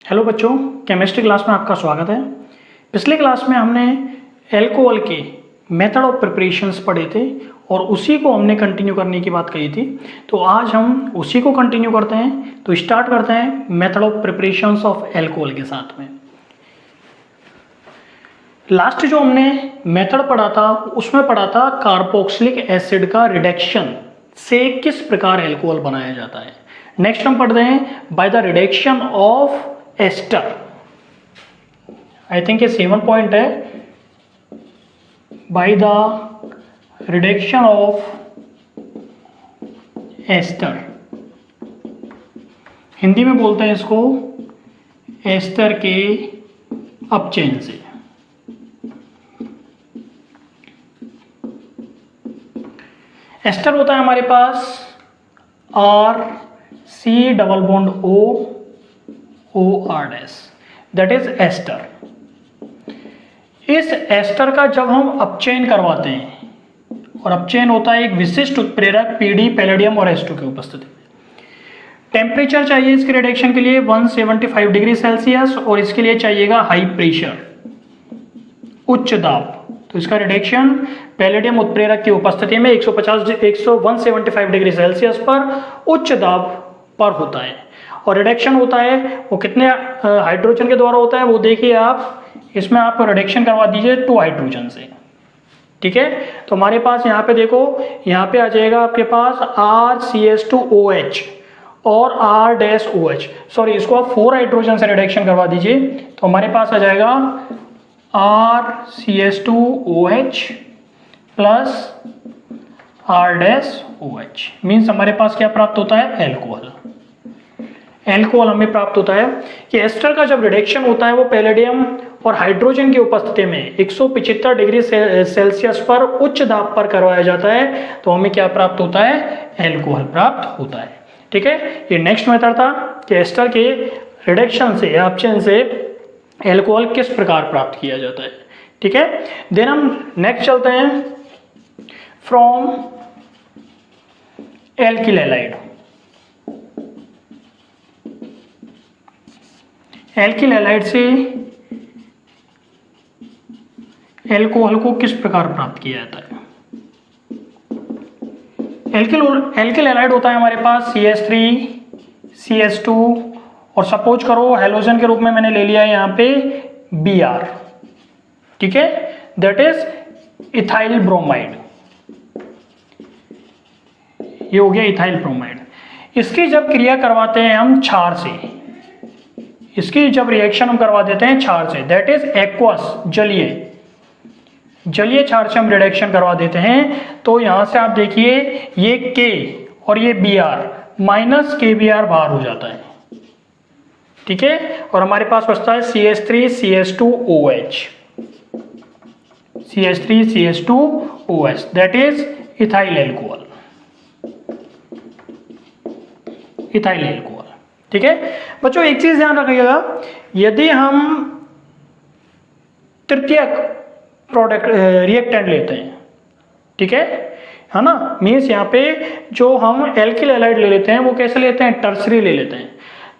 Hello बच्चों, chemistry class में आपका स्वागत है। पिछले क्लास में हमने एल्कोहल के मेथड ऑफ प्रिपरेशंस पढ़े थे और उसी को हमने कंटिन्यू करने की बात कही थी। तो आज हम उसी को कंटिन्यू करते हैं। तो स्टार्ट करते हैं method of preparations of alcohol के साथ में। लास्ट जो हमने मेथड पढ़ा था उसमें पढ़ा था कार्बोक्सिलिक एसिड का रिडक्शन से किस प्रकार एल्कोहल बनाया जाता है। नेक्स्ट हम पढ़ते हैं by the reduction of ester. I think ये 7 पॉइंट है। By the reduction of ester, Hindi में बोलते हैं इसको एस्टर के अपचयन से। एस्टर होता है हमारे पास R double bond OR dash, that is ester. इस एस्टर का जब हम अपचयन करवाते हैं, और अपचयन होता है एक विशिष्ट उत्प्रेरक PD, पैलेडियम और H2 की उपस्थिति में। टेम्परेचर चाहिए इसके रिडक्शन के लिए 175 डिग्री सेल्सियस, और इसके लिए चाहिएगा हाई प्रेशर, उच्च दाब। तो इसका रिडक्शन पैलेडियम उत्प्रेरक की उपस्थिति में 175 डिग्री सेल्सियस पर उच्च दाब पर होता है। और रिडक्शन होता है वो कितने हाइड्रोजन के द्वारा होता है वो देखिए आप, इसमें आप रिडक्शन करवा दीजिए 2 हाइड्रोजन से। ठीक है, तो हमारे पास यहाँ पे देखो, यहाँ पे आ जाएगा आपके पास RCH2OH और R-OH। सॉरी, इसको आप 4 हाइड्रोजन से रिडक्शन करवा दीजिए, तो हमारे पास आ जाएगा RCH2OH प्लस R-OH। मीन्स हमारे पास क्या प्राप्त होता है, एल्कोहल। एल्कोहल हमें प्राप्त होता है कि एस्टर का जब रिडक्शन होता है वो पैलेडियम और हाइड्रोजन की उपस्थिति में 175 डिग्री सेल्सियस पर उच्च दाब पर करवाया जाता है, तो हमें क्या प्राप्त होता है, एल्कोहल प्राप्त होता है। ठीक है, ये नेक्स्ट मेथड था कि एस्टर के रिडक्शन से या अपचयन से एल्कोहल किस प्रकार प्राप्त किया जाता है। ठीक है, देन हम नेक्स्ट चलते हैं from alkyl halide. Alkyl halide से एल्कोहल को किस प्रकार प्राप्त किया जाता है। एल्किल हैलाइड होता है हमारे पास CH3 CH2 और सपोज करो हेलोजन के रूप में मैंने ले लिया है यहाँ पे Br। ठीक है, दैट इज इथाइल ब्रोमाइड। ये हो गया इथाइल ब्रोमाइड। इसकी जब क्रिया करवाते हैं हम क्षार से, इसकी जब रिएक्शन हम करवा देते हैं क्षार से, दैट इज एक्वस, जलीय क्षार से हम रिडक्शन करवा देते हैं, तो यहां से आप देखिए ये K और ये Br माइनस KBr बाहर हो जाता है। ठीक है, और हमारे पास बचता है CH3 CH2OH, CH3 CH2OH, that is ethyl alcohol, ethyl alcohol. ठीक है बच्चों, एक चीज ध्यान रखिएगा, यदि हम तृतीयक प्रोडक्ट रिएक्टेंट लेते हैं, ठीक है ना, मीन्स यहाँ पे जो हम एल्किल हैलाइड ले लेते हैं वो कैसे लेते हैं, टर्सरी ले लेते हैं।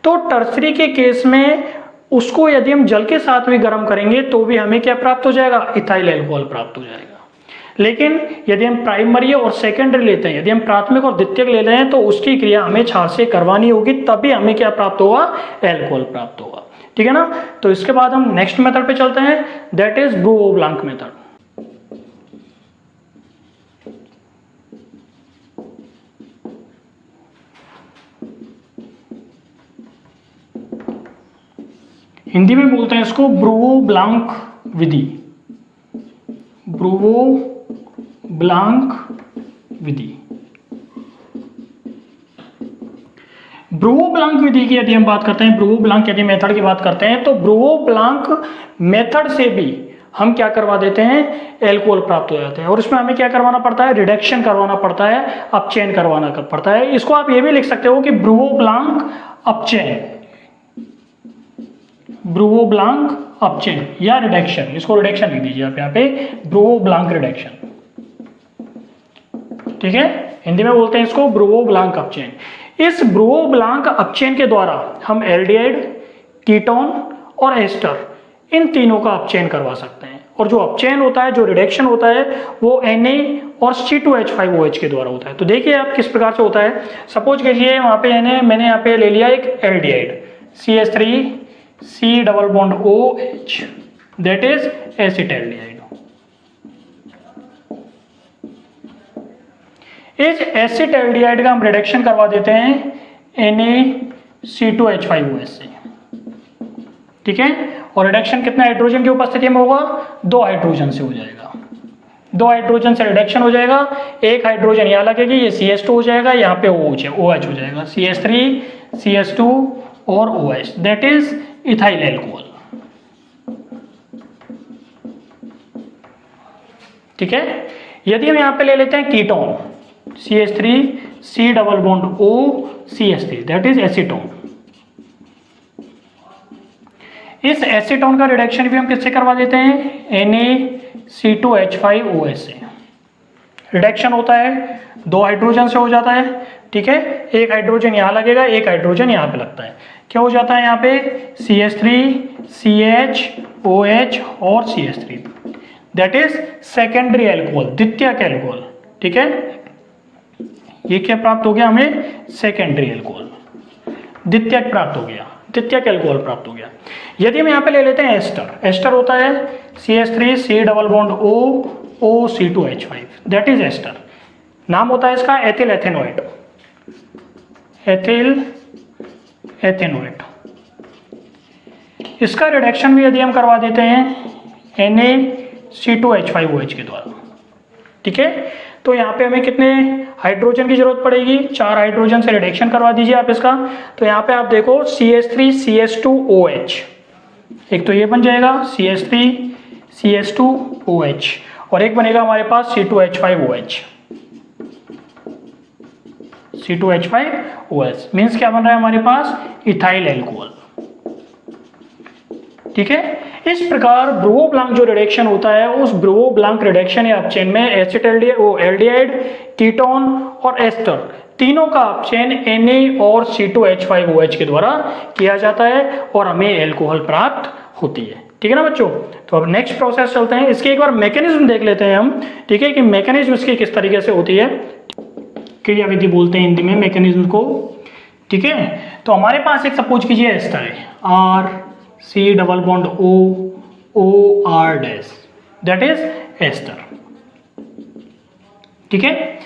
तो टर्सरी के केस में उसको यदि हम जल के साथ भी गर्म करेंगे तो भी हमें क्या प्राप्त हो जाएगा, इथाइल एल्कोहल प्राप्त हो जाएगा। लेकिन यदि हम प्राइमरी और सेकेंडरी लेते हैं, यदि हम प्राथमिक और द्वितीयक ले रहे हैं, तो उसकी क्रिया हमें क्षार से करवानी होगी, तभी हमें क्या प्राप्त होगा, एल्कोहल प्राप्त होगा। ठीक है ना, तो इसके बाद हम नेक्स्ट मेथड पे चलते हैं, दैट इज ब्रूव-ब्लांक मेथड। हिंदी में बोलते हैं इसको ब्रूव-ब्लांक विधि, ब्रूव-ब्लांक विधि। ब्रूव-ब्लांक विधि की यदि हम बात करते हैं, ब्रूव-ब्लांक यदि मेथड की बात करते हैं, तो ब्रूव-ब्लांक मेथड से भी हम क्या करवा देते हैं, एल्कोहल प्राप्त हो जाते हैं। और इसमें हमें क्या करवाना पड़ता है, रिडक्शन करवाना पड़ता है, अपचयन करवाना पड़ता है। इसको आप ये भी लिख सकते हो कि ब्रूव-ब्लांक अपचयन, ब्रूव-ब्लांक अपचयन या रिडक्शन, इसको रिडक्शन लिख दीजिए आप यहाँ पे, ब्रूव-ब्लांक रिडक्शन। ठीक है, हिंदी में बोलते हैं इसको ब्रूव-ब्लांक अपचयन। इस ब्रूव-ब्लांक अपचयन के द्वारा हम एल्डिहाइड, कीटोन और एस्टर, इन तीनों का अपचयन करवा सकते हैं। और जो अपचयन होता है, जो रिडक्शन होता है, वो Na और C2H5OH के द्वारा होता है। तो देखिए आप किस प्रकार से होता है। सपोज कीजिए वहाँ पे मैंने यहाँ पे ले लिया एक aldehyde CH3C double bond OH, that is acetaldehyde. इस एसिटैल्डिहाइड का हम रिडक्शन करवा देते हैं NaC2H5OH से, ठीक है। और रिडक्शन कितना हाइड्रोजन की उपस्थिति में होगा, 2 हाइड्रोजन से हो जाएगा। 2 हाइड्रोजन से रिडक्शन हो जाएगा, एक हाइड्रोजन यहाँ लगेगी, ये CH2 हो जाएगा, यहाँ पे OH हो जाएगा, CH3 CH2 और OH, that is ethyl alcohol, ठीक है। यदि हम यहाँ पे ले लेते हैं ketone CH3C double bond O CH3, that is acetone. इस एसीटोन का रिडक्शन भी हम किससे करवा देते हैं, NaC2H5OH से। रिडक्शन होता है 2 हाइड्रोजन से हो जाता है, ठीक है। एक हाइड्रोजन यहाँ लगेगा, एक हाइड्रोजन यहाँ पे लगता है, क्या हो जाता है यहाँ पे CH3 CHOH और CH3, that is secondary alcohol, द्वितीयक एल्कोहल, ठीक है। ये क्या प्राप्त हो गया हमें, सेकेंडरी एल्कोहल, द्वितीयक प्राप्त हो गया, द्वितीयक एल्कोहल प्राप्त हो गया। यदि हम यहाँ पे ले लेते हैं एस्टर, एस्टर होता है CH3C double bond OC2H5, that is ester. नाम होता है इसका एथिल एथेनोएट, एथिल एथेनोएट। इसका रिडक्शन भी यदि हम करवा देते हैं NaC2H5OH के द्वारा, ठीक है, तो यहाँ पे हमें कितने हाइड्रोजन की जरूरत पड़ेगी, 4 हाइड्रोजन से रिडक्शन करवा दीजिए आप इसका। तो यहाँ पे आप देखो CH3CH2OH, एक तो ये बन जाएगा CH3CH2OH, और एक बनेगा हमारे पास C2H5OH, C2H5OH मीन्स क्या बन रहा है हमारे पास, इथाइल एल्कोहल, ठीक है। इस प्रकार ब्रो ब्लांक जो रिडक्शन होता है, उस ब्रो ब्लांक रिडक्शन या अपचयन में एसिटैल्डिहाइड, कीटोन और एस्टर तीनों का अपचयन Na और C2H5OH के द्वारा किया जाता है और हमें एल्कोहल प्राप्त होती है, ठीक है ना बच्चों। तो अब नेक्स्ट प्रोसेस चलते हैं, इसके एक बार मैकेनिज्म देख लेते हैं हम, ठीक है, कि मैकेनिज्म इसकी किस तरीके से होती है। क्रियाविधि बोलते हैं हिंदी में मैकेनिज्म को, ठीक है। तो हमारे पास एक सपोज कीजिए एस्टर है RC double bond OR dash, that is ester, ठीक है।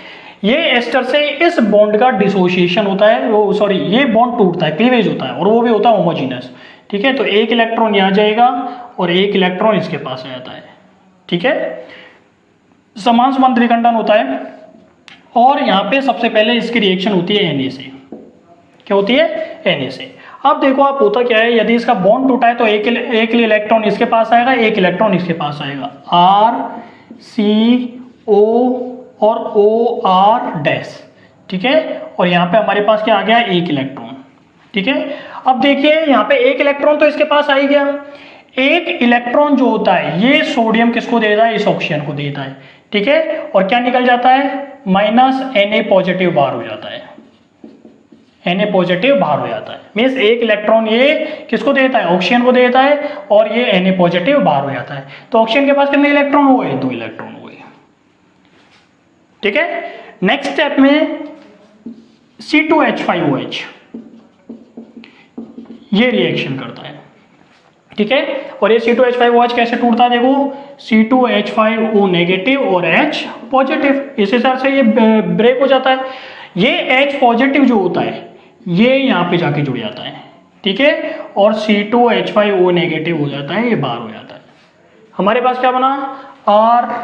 ये एस्टर से इस बॉन्ड का डिसोसिएशन होता है, वो सॉरी ये बॉन्ड टूटता है, क्लीवेज होता है, और वो भी होता है होमोजीनस, ठीक है। तो एक इलेक्ट्रॉन यहाँ जाएगा और एक इलेक्ट्रॉन इसके पास आ जाता है, ठीक है। समान समान त्रिकंडन होता है, और यहाँ पे सबसे पहले इसकी रिएक्शन होती है Na से, क्या होती है, Na से। अब देखो आप होता क्या है, यदि इसका बॉन्ड टूटा है तो एक इलेक्ट्रॉन इसके पास आएगा, एक इलेक्ट्रॉन इसके पास आएगा, RCO और OR डैश, ठीक है। और यहाँ पे हमारे पास क्या आ गया, एक इलेक्ट्रॉन, ठीक है। अब देखिए यहाँ पे एक इलेक्ट्रॉन तो इसके पास आ ही गया, एक इलेक्ट्रॉन जो होता है ये सोडियम किसको देता है, इस ऑक्सीजन को देता है, ठीक है। और क्या निकल जाता है, -Na पॉजिटिव बाहर हो जाता है, Na पॉजिटिव बाहर हो जाता है, मीन्स एक इलेक्ट्रॉन ये किसको देता है, ऑक्सीजन को देता है, और ये Na पॉजिटिव बाहर हो जाता है। तो ऑक्सीजन के पास कितने इलेक्ट्रॉन हुए, 2 इलेक्ट्रॉन हुए, ठीक है। नेक्स्ट स्टेप में C2H5OH ये रिएक्शन करता है, ठीक है। और ये C2H5OH कैसे टूटता है, देखो C2H5O नेगेटिव और H पॉजिटिव, इस हिसाब से ये ब्रेक हो जाता है। ये H पॉजिटिव जो होता है ये यहाँ पे जाके जुड़ जाता है, ठीक है, और C2H5O नेगेटिव हो जाता है, ये बाहर हो जाता है। हमारे पास क्या बना, RCOH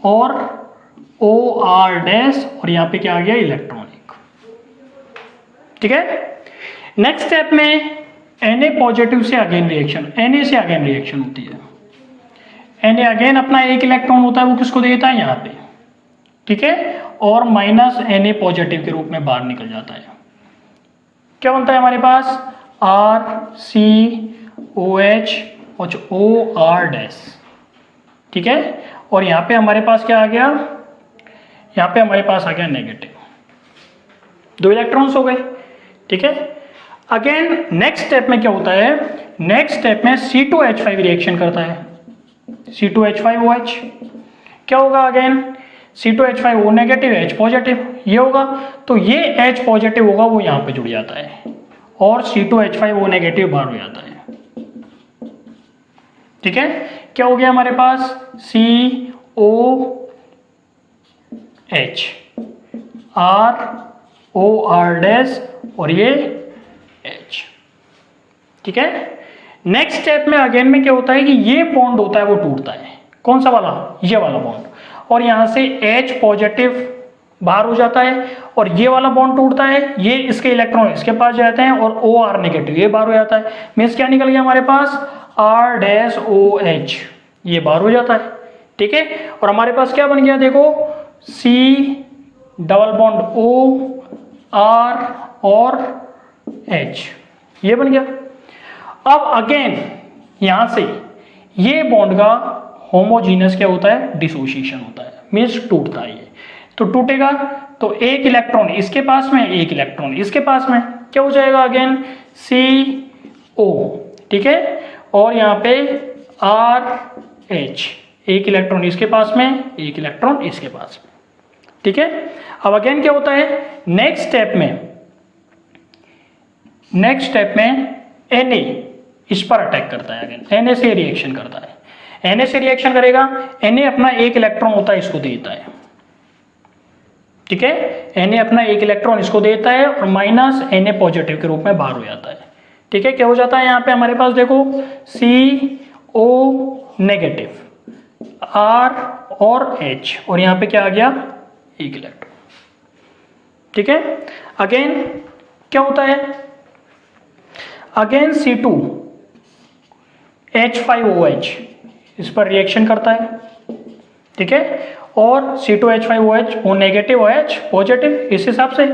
और OR डैश, और यहाँ पे क्या आ गया, इलेक्ट्रॉन एक, ठीक है। नेक्स्ट स्टेप में Na पॉजिटिव से अगेन रिएक्शन, Na से अगेन रिएक्शन होती है। Na अगेन अपना एक इलेक्ट्रॉन होता है, वो किसको देता है, यहाँ पे, ठीक है, और -Na पॉजिटिव के रूप में बाहर निकल जाता है। क्या बनता है हमारे पास, RCOH और OR डैश, ठीक है। और यहाँ पे हमारे पास क्या आ गया, यहाँ पे हमारे पास आ गया नेगेटिव, 2 इलेक्ट्रॉन्स हो गए। ठीक है। अगेन नेक्स्ट स्टेप में क्या होता है, नेक्स्ट स्टेप में C2H5 रिएक्शन करता है, C2H5OH क्या होगा, again C2H5O negative H positive ये होगा, तो ये H पॉजिटिव होगा वो यहाँ पे जुड़ जाता है और C2H5O नेगेटिव बाहर हो जाता है। ठीक है, क्या हो गया हमारे पास COH ROR डैश और ये H। ठीक है, नेक्स्ट स्टेप में अगेन में क्या होता है कि ये बॉन्ड होता है वो टूटता है, कौन सा वाला, ये वाला बॉन्ड, और यहां से H पॉजिटिव बाहर हो जाता है और ये वाला बॉन्ड टूटता है, ये इसके इलेक्ट्रॉन इसके पास जाते हैं और OR नेगेटिव ये बाहर हो जाता है। मीन्स क्या निकल गया हमारे पास R-OH ये बाहर हो जाता है। ठीक है, और हमारे पास क्या बन गया देखो, C double bond O R और H ये बन गया। अब अगेन यहां से ये बॉन्ड का होमोजीनस क्या होता है, डिसोसिएशन होता है, मीन्स टूटता है ये। तो टूटेगा तो एक इलेक्ट्रॉन इसके पास में, एक इलेक्ट्रॉन इसके पास में, क्या हो जाएगा अगेन CO। ठीक है, और यहाँ पे RH एक इलेक्ट्रॉन इसके पास में, एक इलेक्ट्रॉन इसके पास में। ठीक है, अब अगेन क्या होता है, नेक्स्ट स्टेप में Na इस पर अटैक करता है, अगेन Na से रिएक्शन करता है, Na से रिएक्शन करेगा, Na अपना एक इलेक्ट्रॉन होता है इसको देता है। ठीक है, Na अपना एक इलेक्ट्रॉन इसको देता है और माइनस Na पॉजिटिव के रूप में बाहर हो जाता है। ठीक है, क्या हो जाता है यहाँ पे हमारे पास देखो CO नेगेटिव R और H और यहाँ पे क्या आ गया, एक इलेक्ट्रॉन। ठीक है, अगेन क्या होता है, अगेन C2H5OH इस पर रिएक्शन करता है। ठीक है, और C2H5OH O नेगेटिव और H पॉजिटिव, इस हिसाब से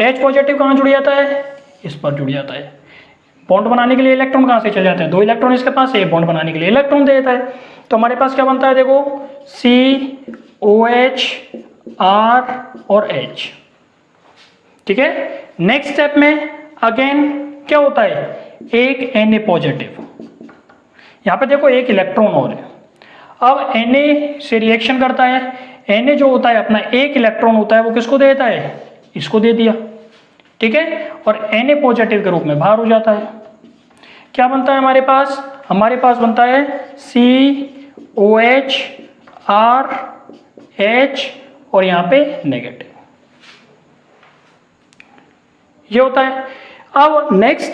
H पॉजिटिव कहाँ जुड़ जाता है, इस पर जुड़ जाता है। बॉन्ड बनाने के लिए इलेक्ट्रॉन कहाँ से चले जाते हैं, दो इलेक्ट्रॉन इसके पास है, बॉन्ड बनाने के लिए इलेक्ट्रॉन दे देता है। तो हमारे पास क्या बनता है देखो, COH R और H। ठीक है, नेक्स्ट स्टेप में अगेन क्या होता है, एक Na पॉजिटिव, यहाँ पे देखो एक इलेक्ट्रॉन और है। अब Na से रिएक्शन करता है, Na जो होता है अपना एक इलेक्ट्रॉन होता है वो किसको देता है, इसको दे दिया। ठीक है, और Na पॉजिटिव के रूप में बाहर हो जाता है। क्या बनता है हमारे पास बनता है COH R H और यहाँ पे नेगेटिव ये होता है। अब नेक्स्ट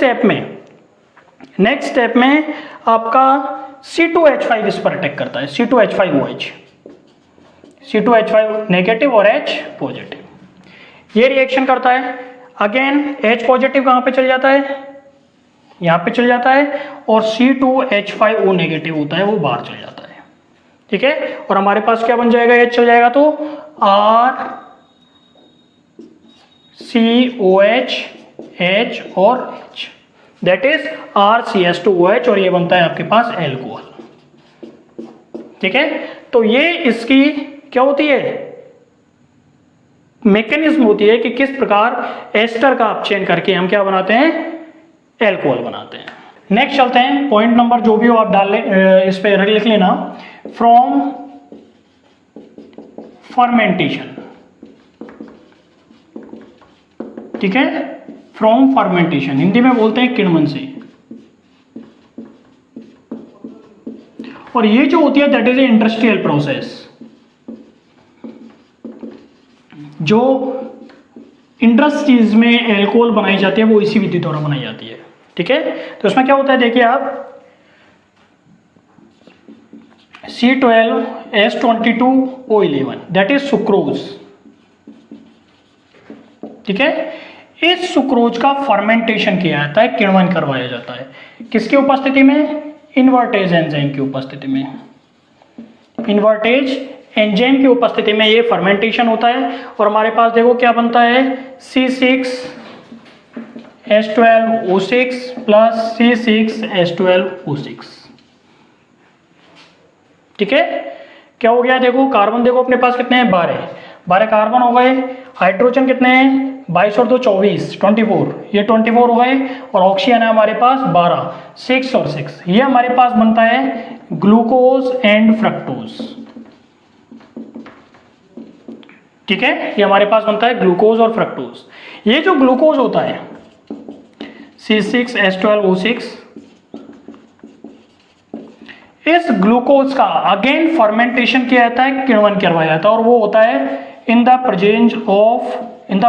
स्टेप में आपका C2H5 इस पर अटैक करता है, C2H5 नेगेटिव और H पॉजिटिव ये रिएक्शन करता है। अगेन H पॉजिटिव कहाँ पे चल जाता है, यहाँ पे चल जाता है और C2H5O नेगेटिव होता है वो बाहर चल जाता है। ठीक है, और हमारे पास क्या बन जाएगा, H चल जाएगा तो RCOH H और H दैट इज RCH2OH और ये बनता है आपके पास एल्कोहल। ठीक है, तो ये इसकी क्या होती है, मैकेनिज्म होती है कि किस प्रकार एस्टर का अपचयन करके हम क्या बनाते हैं, एल्कोहल बनाते हैं। नेक्स्ट चलते हैं, पॉइंट नंबर जो भी हो आप डाल ले, इस पे लिख लेना, फ्रॉम फर्मेंटेशन। ठीक है, फ्रॉम फर्मेंटेशन हिंदी में बोलते हैं किण्वन से, और ये जो होती है that is a industrial process, जो इंडस्ट्रीज में एल्कोहल बनाई जाती है वो इसी विधि द्वारा बनाई जाती है। ठीक है, तो इसमें क्या होता है देखिए आप, C12H22O11 दैट इज सुक्रोज। ठीक है, इस सुक्रोज का फर्मेंटेशन किया जाता है, किण्वन करवाया जाता है, किसकी उपस्थिति में, इन्वर्टेज एंजाइम की उपस्थिति में। इन्वर्टेज एंजाइम की उपस्थिति में ये फर्मेंटेशन होता है और हमारे पास देखो क्या बनता है, C6H12O6 प्लस C6H12O6। ठीक है, क्या हो गया देखो, कार्बन देखो अपने पास कितने हैं, 12 कार्बन हो गए, हाइड्रोजन कितने हैं 22 और 2 24, 24, ये 24 हो गए, और ऑक्सीजन है हमारे पास 12, 6 और 6, ये हमारे पास बनता है ग्लूकोज एंड फ्रक्टोज। ठीक है, ये हमारे पास बनता है ग्लूकोज और फ्रक्टोज। ये जो ग्लूकोज होता है C6H12O6, इस ग्लूकोज का अगेन फर्मेंटेशन किया जाता है, किण्वन करवाया जाता है, और वो होता है in the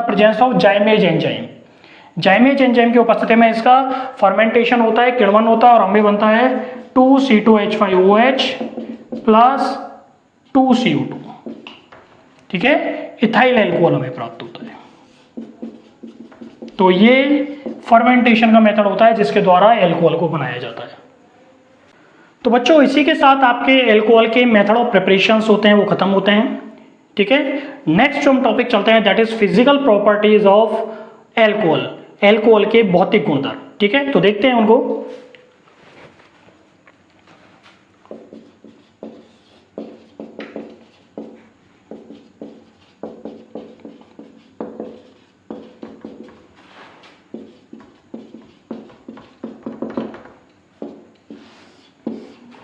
presence of जाइमेज enzyme. जाइमेज enzyme की उपस्थिति में इसका फर्मेंटेशन होता है, किण्वन होता है, और हमें बनता है 2C2H5OH प्लस 2CO2। ठीक है, इथाइल एल्कोहल हमें प्राप्त होता है। तो ये फर्मेंटेशन का मेथड होता है जिसके द्वारा एल्कोहल को बनाया जाता है। तो बच्चों, इसी के साथ आपके एल्कोहल के मेथड ऑफ प्रिपरेशंस होते हैं वो खत्म होते हैं। ठीक है, नेक्स्ट जो हम टॉपिक चलते हैं that is physical properties of alcohol, alcohol के भौतिक गुणधर्म। ठीक है, तो देखते हैं उनको।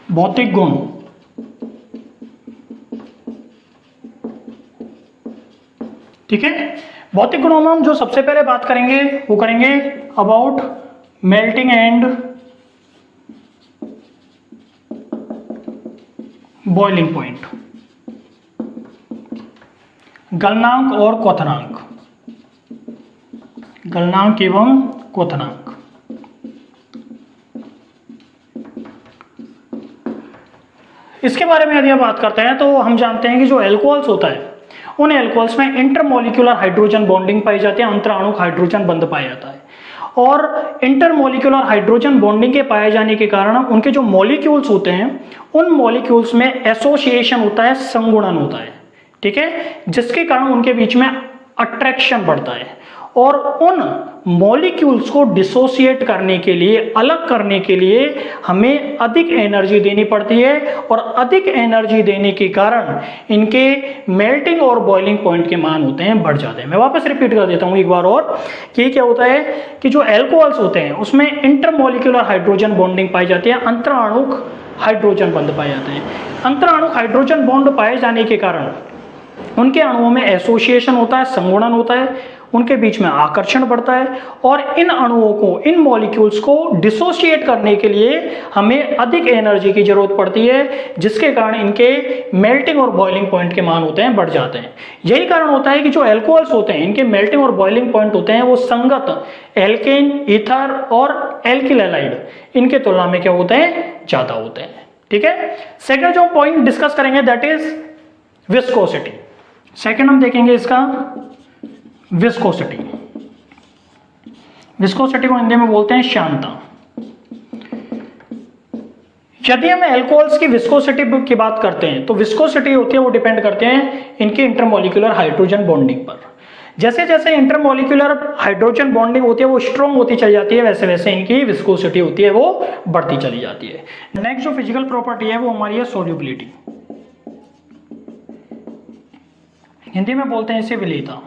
भौतिक गुण, ठीक है, भौतिक गुणों में हम जो सबसे पहले बात करेंगे वो करेंगे about melting and boiling point, गलनांक और क्वथनांक, गलनांक एवं क्वथनांक। इसके बारे में यदि हम बात करते हैं तो हम जानते हैं कि जो एल्कोहल्स होता है उन एल्कोहल्स में इंटरमोलिकुलर हाइड्रोजन बॉन्डिंग पाई जाती है, अंतराणुक हाइड्रोजन बंध पाया जाता है, और इंटरमोलिकुलर हाइड्रोजन बॉन्डिंग के पाए जाने के कारण उनके जो मॉलिक्यूल्स होते हैं उन मॉलिक्यूल्स में एसोसिएशन होता है, संगुणन होता है। ठीक है, जिसके कारण उनके बीच में अट्रैक्शन बढ़ता है, और उन मॉलिक्यूल्स को डिसोसिएट करने के लिए, अलग करने के लिए हमें अधिक एनर्जी देनी पड़ती है, और अधिक एनर्जी देने के कारण इनके मेल्टिंग और बॉइलिंग पॉइंट के मान होते हैं बढ़ जाते हैं। मैं वापस रिपीट कर देता हूं एक बार और कि क्या होता है कि जो एल्कोहल्स होते हैं उसमें इंटरमोलिकुलर हाइड्रोजन बॉन्डिंग पाई जाती है, अंतराणुक हाइड्रोजन बंध पाए जाते हैं। अंतराणुक हाइड्रोजन बॉन्ड पाए जाने के कारण उनके अणुओं में एसोसिएशन होता है, संगुणन होता है, उनके बीच में आकर्षण बढ़ता है, और इन अणुओं को, इन मॉलिक्यूल्स को डिसोसिएट करने के लिए हमें अधिक एनर्जी की जरूरत पड़ती है, जिसके कारण इनके मेल्टिंग और बॉइलिंग पॉइंट के मान होते हैं बढ़ जाते हैं। यही कारण होता है कि जो एल्कोहल्स होते हैं इनके मेल्टिंग और बॉइलिंग पॉइंट होते हैं वो संगत एल्केन, ईथर और एल्किल हैलाइड इनके तुलना में क्या होते हैं, ज्यादा होते हैं। ठीक है, सेकंड जो पॉइंट डिस्कस करेंगे दैट इज विस्कोसिटी। सेकंड हम देखेंगे इसका विस्कोसिटी। विस्कोसिटी को हिंदी में बोलते हैं श्यानता। यदि हम एल्कोहल्स की विस्कोसिटी की बात करते हैं तो विस्कोसिटी होती है वो डिपेंड करते हैं इनके इंटरमोलिकुलर हाइड्रोजन बॉन्डिंग पर। जैसे जैसे इंटरमोलिकुलर हाइड्रोजन बॉन्डिंग होती है वो स्ट्रॉन्ग होती चली जाती है, वैसे वैसे इनकी विस्कोसिटी होती है वो बढ़ती चली जाती है। नेक्स्ट जो फिजिकल प्रॉपर्टी है वो हमारी है सोल्यूबिलिटी। हिंदी में बोलते हैं इसे विलेयता।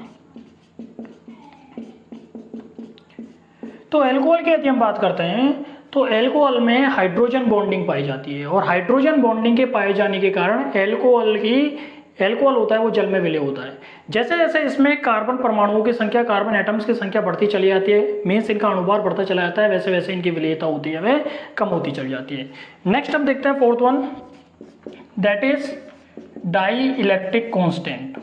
तो एल्कोहल की यदि हम बात करते हैं तो एल्कोहल में हाइड्रोजन बॉन्डिंग पाई जाती है, और हाइड्रोजन बॉन्डिंग के पाए जाने के कारण एल्कोहल होता है वो जल में विलय होता है। जैसे जैसे इसमें कार्बन परमाणुओं की संख्या, कार्बन एटम्स की संख्या बढ़ती चली जाती है, मीन्स इनका अणुभार बढ़ता चला जाता है, वैसे वैसे इनकी विलेयता होती है वह कम होती चली जाती है। नेक्स्ट हम देखते हैं fourth one, that is dielectric constant.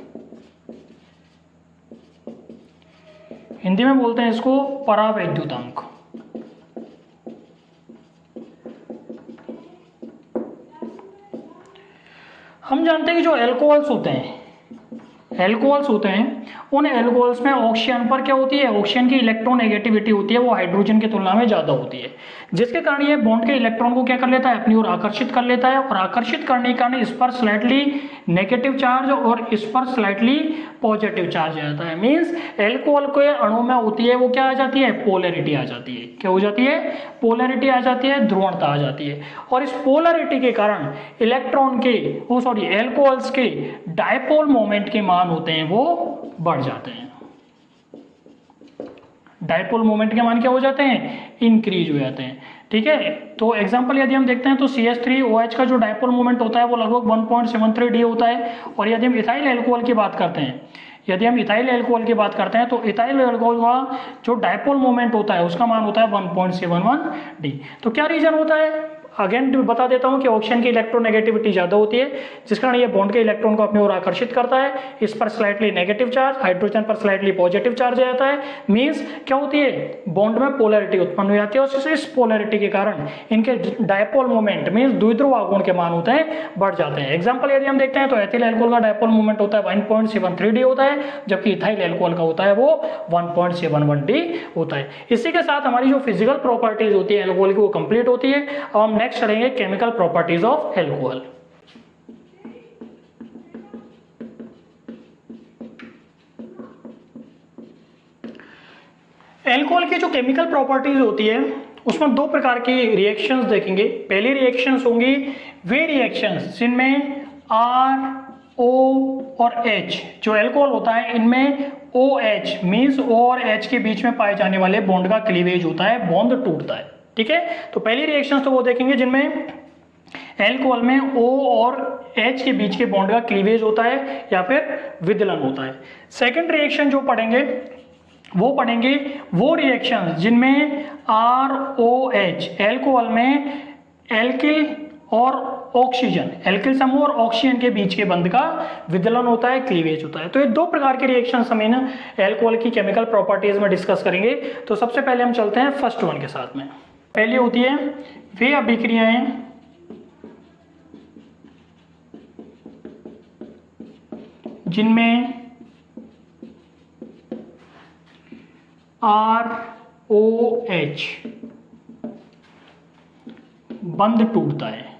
Hindi में बोलते हैं इसको परावैद्युतांक। हम जानते हैं कि जो एल्कोहल्स होते हैं उन एल्कोहल्स में ऑक्सीजन पर क्या होती है, ऑक्सीजन की इलेक्ट्रोनेगेटिविटी होती है वो हाइड्रोजन की तुलना में ज्यादा होती है, जिसके कारण ये बॉन्ड के इलेक्ट्रॉन को क्या कर लेता है, अपनी ओर आकर्षित कर लेता है, और आकर्षित करने के कारण इस पर स्लाइटली नेगेटिव चार्ज और इस पर स्लाइटली पॉजिटिव चार्ज आ जाता है। मीन्स एल्कोहल के अणु में होती है वो क्या आ जाती है, पोलैरिटी आ जाती है। क्या हो जाती है, पोलैरिटी आ जाती है, ध्रुवणता आ जाती है, और इस पोलैरिटी के कारण इलेक्ट्रॉन के एल्कोहल्स के डायपोल मोमेंट के मान होते हैं वो बढ़ जाते हैं। डायपोल मोमेंट के मान क्या हो जाते हैं, इंक्रीज हो जाते हैं। ठीक है, तो एग्जांपल यदि हम देखते हैं तो CH3OH का जो डायपोल मोमेंट होता है वो लगभग 1.73 D होता है। और यदि हम इथाइल अल्कोहल की बात करते हैं, यदि हम इथाइल अल्कोहल की बात करते हैं तो इथाइल अल्कोहल का जो डायपोल मोमेंट होता है उसका मान होता है 1.71 D। तो क्या रीजन होता है, अगेन बता देता हूं कि ऑक्सीजन की इलेक्ट्रोनेगेटिविटी ज्यादा होती है, जिस कारण ये बॉन्ड के इलेक्ट्रॉन को अपनी ओर आकर्षित करता है। इस पर स्लाइटली नेगेटिव चार्ज, हाइड्रोजन पर स्लाइटली पॉजिटिव चार्ज आ जाता है। मींस क्या होती है, बॉन्ड में पोलैरिटी उत्पन्न हो जाती है और इस पोलैरिटी के कारण इनके डायपोल मोमेंट मींस द्विध्रुव आघूर्ण के मान होते हैं बढ़ जाते हैं। एग्जाम्पल यदि हम देखते हैं तो एथिल अल्कोहल का डायपोल मोमेंट होता है 1.73 D होता है, जबकि इथाइल अल्कोहल का होता है वो 1.71 D होता है। इसी के साथ हमारी जो फिजिकल प्रॉपर्टीज होती है अल्कोहल की वो कंप्लीट होती है। अब हम नेक्स्ट चलेंगे chemical properties of alcohol. Alcohol की जो केमिकल प्रॉपर्टीज होती है उसमें दो प्रकार की रिएक्शंस देखेंगे। पहली रिएक्शंस होंगी वे रिएक्शंस जिनमें R, O और H, जो अल्कोहल होता है इनमें OH मींस O और H के बीच में पाए जाने वाले बॉन्ड का क्लीवेज होता है, बॉन्ड टूटता है। ठीक है, तो पहली रिएक्शंस तो वो देखेंगे जिनमें अल्कोहल में O और H के बीच के बॉन्ड का क्लीवेज होता है या फिर विदलन होता है। सेकंड रिएक्शन जो पढ़ेंगे वो रिएक्शन जिनमें ROH, अल्कोहल में एल्किल और ऑक्सीजन, एल्किल समूह और ऑक्सीजन के बीच के बंध का विदलन होता है, क्लीवेज होता है। तो ये दो प्रकार के रिएक्शंस हम इन अल्कोहल की केमिकल प्रॉपर्टीज में डिस्कस करेंगे। तो सबसे पहले हम चलते हैं फर्स्ट वन के साथ में। पहली होती है वे अभिक्रियाएं जिनमें ROH बंध टूटता है।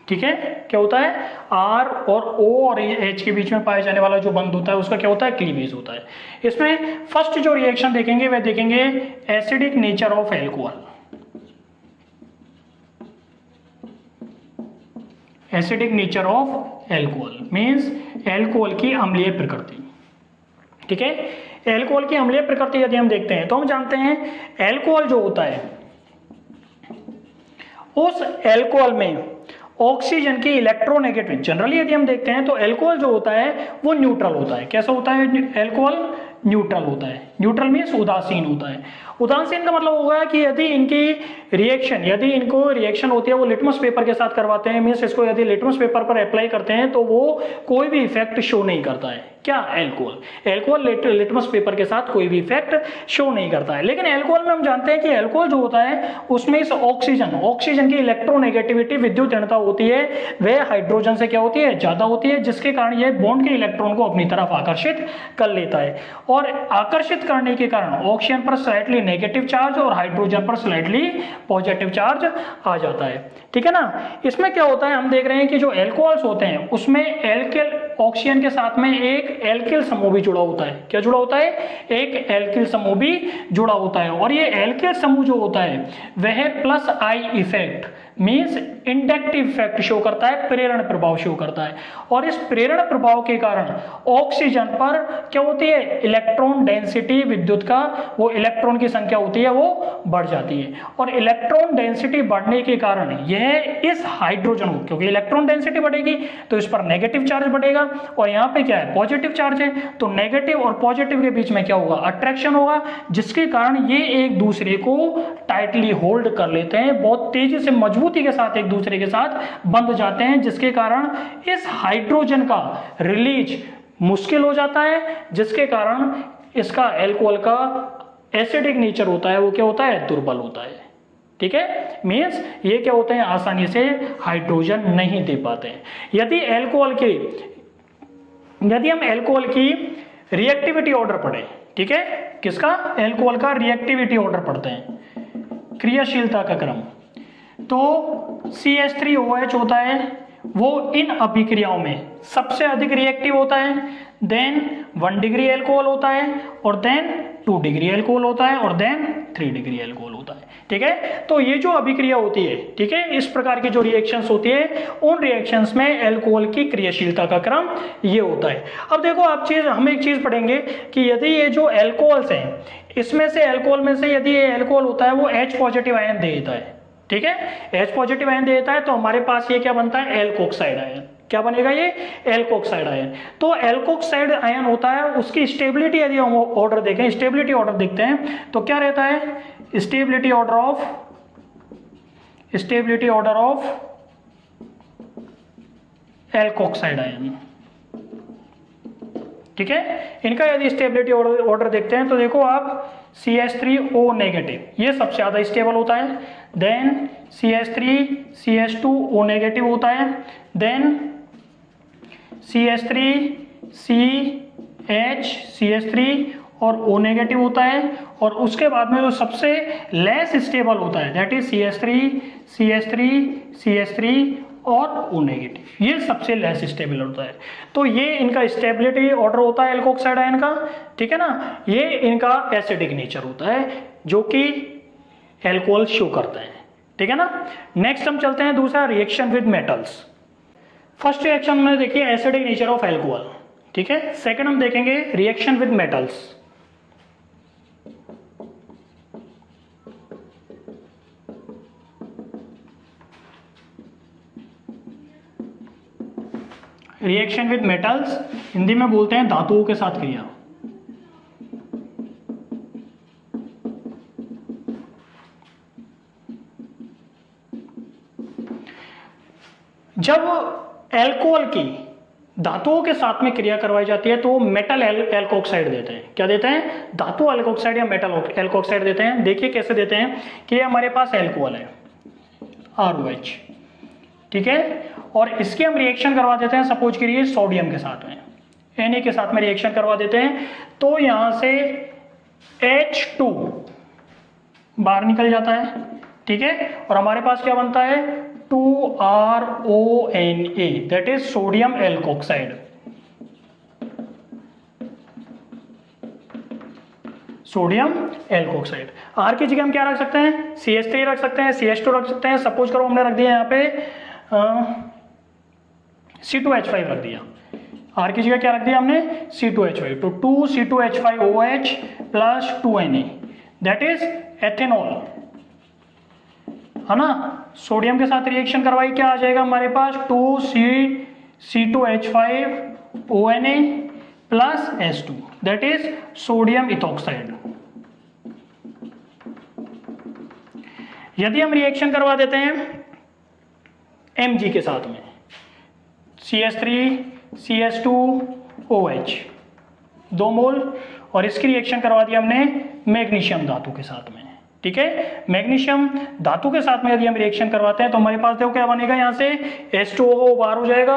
ठीक है, क्या होता है, R और O और H के बीच में पाए जाने वाला जो बंध होता है उसका क्या होता है, क्लीवेज होता है। इसमें फर्स्ट जो रिएक्शन देखेंगे वह देखेंगे acidic nature of alcohol. Acidic nature of alcohol means alcohol की अम्लीय प्रकृति। ठीक है, अल्कोहल की अम्लीय प्रकृति यदि हम देखते हैं तो हम जानते हैं अल्कोहल जो होता है उस अल्कोहल में ऑक्सीजन की इलेक्ट्रोनेगेटिव, जनरली यदि हम देखते हैं तो अल्कोहल जो होता है वो न्यूट्रल होता है। कैसा होता है अल्कोहल, न्यूट्रल होता है। न्यूट्रल मींस उदासीन होता है। उदासीन का मतलब होगा कि यदि इनकी रिएक्शन, यदि इनको रिएक्शन होती है वो लिटमस पेपर के साथ करवाते हैं, मींस इसको यदि लिटमस पेपर पर अप्लाई करते हैं तो वो कोई भी इफेक्ट शो नहीं करता है। क्या, अल्कोहल लिटमस पेपर के साथ कोई भी इफेक्ट शो नहीं करता है। लेकिन अल्कोहल में हम जानते हैं कि अल्कोहल जो होता है उसमें इस ऑक्सीजन की इलेक्ट्रोनेगेटिविटी, विद्युत ऋणता होती है, वह हाइड्रोजन से क्या होती है, ज्यादा होती है, जिसके कारण यह बॉन्ड के इलेक्ट्रॉन को अपनी तरफ आकर्षित कर लेता है। और आकर्षित करने के कारण ऑक्सीजन पर स्लाइटली नेगेटिव चार्ज और हाइड्रोजन पर स्लाइटली पॉजिटिव चार्ज आ जाता है। ठीक है ना। इसमें क्या होता है, हम देख रहे हैं कि जो अल्कोहल्स होते हैं उसमें एल्किल, ऑक्सीजन के साथ में एक एल्किल समूह भी जुड़ा होता है। क्या जुड़ा होता है, एक एल्किल समूह भी जुड़ा होता है। और ये एल्किल समूह जो होता है वह plus I effect means inductive effect show करता है, प्रेरण प्रभाव शो करता है। और इस प्रेरण प्रभाव के कारण ऑक्सीजन पर क्या होती है, इलेक्ट्रॉन डेंसिटी, विद्युत का वो इलेक्ट्रॉन की संख्या होती है वो बढ़ जाती है। और इलेक्ट्रॉन डेंसिटी बढ़ने के कारण यह इस हाइड्रोजन को, क्योंकि इलेक्ट्रॉन डेंसिटी बढ़ेगी तो इस पर नेगेटिव चार्ज बढ़ेगा और यहाँ पे क्या है, पॉजिटिव चार्ज है, तो नेगेटिव और पॉजिटिव के बीच में क्या होगा, अट्रैक्शन होगा, जिसके कारण ये एक दूसरे को टाइटली होल्ड कर लेते हैं, बहुत तेजी से मजबूती के साथ एक दूसरे के साथ बंध जाते हैं, जिसके कारण इस हाइड्रोजन का रिलीज मुश्किल हो जाता है, जिसके कारण इसका अल्कोहल का एसिडिक नेचर होता है वो क्या होता है, दुर्बल होता है। ठीक है, मींस ये क्या होते हैं, आसानी से हाइड्रोजन नहीं दे पाते हैं। यदि हम अल्कोहल की रिएक्टिविटी ऑर्डर पढ़े, ठीक है, किसका, अल्कोहल का रिएक्टिविटी ऑर्डर पढ़ते हैं, क्रियाशीलता का क्रम, तो CH3OH होता है वो इन अभिक्रियाओं में सबसे अधिक रिएक्टिव होता है, देन 1 डिग्री अल्कोहल होता है, और देन 2 डिग्री अल्कोहल होता है, और देन 3 डिग्री अल्कोहल होता है। ठीक है। तो ये जो अभिक्रिया होती है, ठीक है, इस प्रकार की जो रिएक्शंस होती है, उन रिएक्शंस में अल्कोहल की क्रियाशीलता का क्रम ये होता है। अब देखो आप हम एक चीज पढ़ेंगे कि यदि ये जो अल्कोहल्स हैं, इसमें से अल्कोहल में से यदि ये अल्कोहल होता है वो H पॉजिटिव आयन दे देता है, ठीक है, H पॉजिटिव आयन दे देता है, तो हमारे पास ये क्या बनता है, एल्कोक्साइड आयन। क्या बनेगा ये, एल्कोक्साइड आयन। तो एल्कोक्साइड आयन होता है, उसकी स्टेबिलिटी यदि हम ऑर्डर देखें, स्टेबिलिटी ऑर्डर देखते हैं तो क्या रहता है, stability order of alkoxide ion, ठीक है। इनका यदि स्टेबिलिटी ऑर्डर देखते हैं तो देखो आप CH3O नेगेटिव, ये सबसे ज्यादा स्टेबल होता है, देन CH3CH2O नेगेटिव होता है, देन CH3CH3 और O नेगेटिव होता है, और उसके बाद में जो सबसे लेस स्टेबल होता है दैट इज CH3 और O नेगेटिव, ये सबसे लेस स्टेबल होता है। तो ये इनका स्टेबिलिटी ऑर्डर होता है एल्कोक्साइड आयन का, ठीक है ना। ये इनका एसिडिक नेचर होता है जो कि एल्कोहल शो करता है, ठीक है ना। नेक्स्ट हम चलते हैं दूसरा, reaction with metals. First reaction में देखिए एसिडिक नेचर ऑफ एल्कोहल, ठीक है। सेकंड हम देखेंगे reaction with metals. Reaction with metals Hindi में बोलते हैं धातुओं के साथ क्रिया। जब एल्कोहल की धातुओं के साथ में क्रिया करवाई जाती है तो मेटल एल्कोक्साइड देते हैं। क्या देते हैं, धातु एल्कोक्साइड या मेटल एल्कोक्साइड देते हैं। देखिए कैसे देते हैं कि हमारे पास एल्कोहल है ROH, ठीक है, और इसके हम रिएक्शन करवा देते हैं सपोज करिए सोडियम के साथ में, Na के साथ में रिएक्शन करवा देते हैं, तो यहां से H2 बाहर निकल जाता है, ठीक है, और हमारे पास क्या बनता है 2RONA, that is sodium alkoxide. Sodium alkoxide. R की जगह हम क्या रख सकते हैं, CH3 रख सकते हैं, CH2 रख सकते हैं। सपोज करो हमने रख दिया यहाँ पे C2H5 रख दिया। R की जगह क्या रख दिया हमने, C2H5, तो 2C2H5OH plus 2Na, that is ethanol, है ना। सोडियम के साथ रिएक्शन करवाई, क्या आ जाएगा हमारे पास 2C2H5ONA plus H2, that is sodium ethoxide. यदि हम रिएक्शन करवा देते हैं Mg के साथ में, CH3CH2OH 2 मोल, और इसकी रिएक्शन करवा दिया हमने मैग्नीशियम धातु के साथ में, ठीक है। मैग्नीशियम धातु के साथ में यदि हम रिएक्शन करवाते हैं तो हमारे पास देखो क्या बनेगा, यहां से H2O बाहर हो जाएगा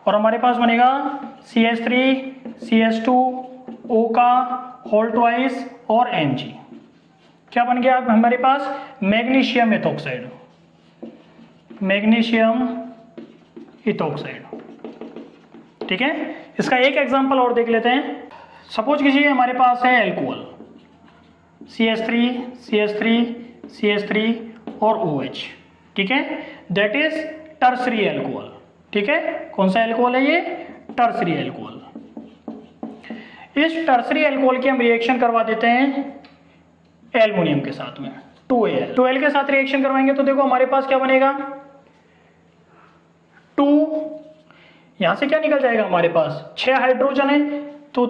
और हमारे पास बनेगा CH3CH2O का होल ट्वाइस और Mg। क्या बन गया अब हमारे पास, मैग्नीशियम इथॉक्साइड, मैग्नीशियम इथॉक्साइड, ठीक है। इसका एक एग्जांपल और देख लेते हैं। सपोज कीजिए हमारे पास है एल्कोहल CH3 और OH, ठीक है, दैट इज टर्सरी एल्कोहल, ठीक है। कौन सा एल्कोहल है ये, टर्सरी एल्कोहल। इस टर्सरी एल्कोहल की हम रिएक्शन करवा देते हैं एल्युमिनियम के साथ में 2Al के साथ रिएक्शन करवाएंगे तो देखो हमारे पास क्या बनेगा 2, यहां से क्या निकल जाएगा हमारे पास 6 हाइड्रोजन है तो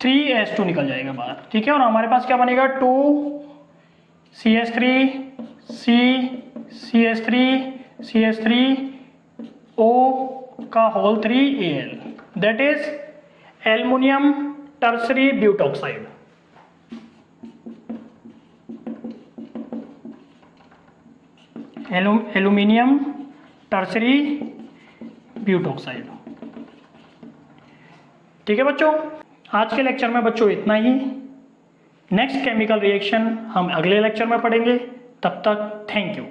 3H2 निकल जाएगा बाहर, ठीक है, और हमारे पास क्या बनेगा 2CH3O का whole 3Al, that is aluminium tertiary butoxide. Aluminium tertiary butoxide, ठीक है बच्चों। आज के लेक्चर में बच्चों इतना ही। नेक्स्ट केमिकल रिएक्शन हम अगले लेक्चर में पढ़ेंगे। तब तक थैंक यू।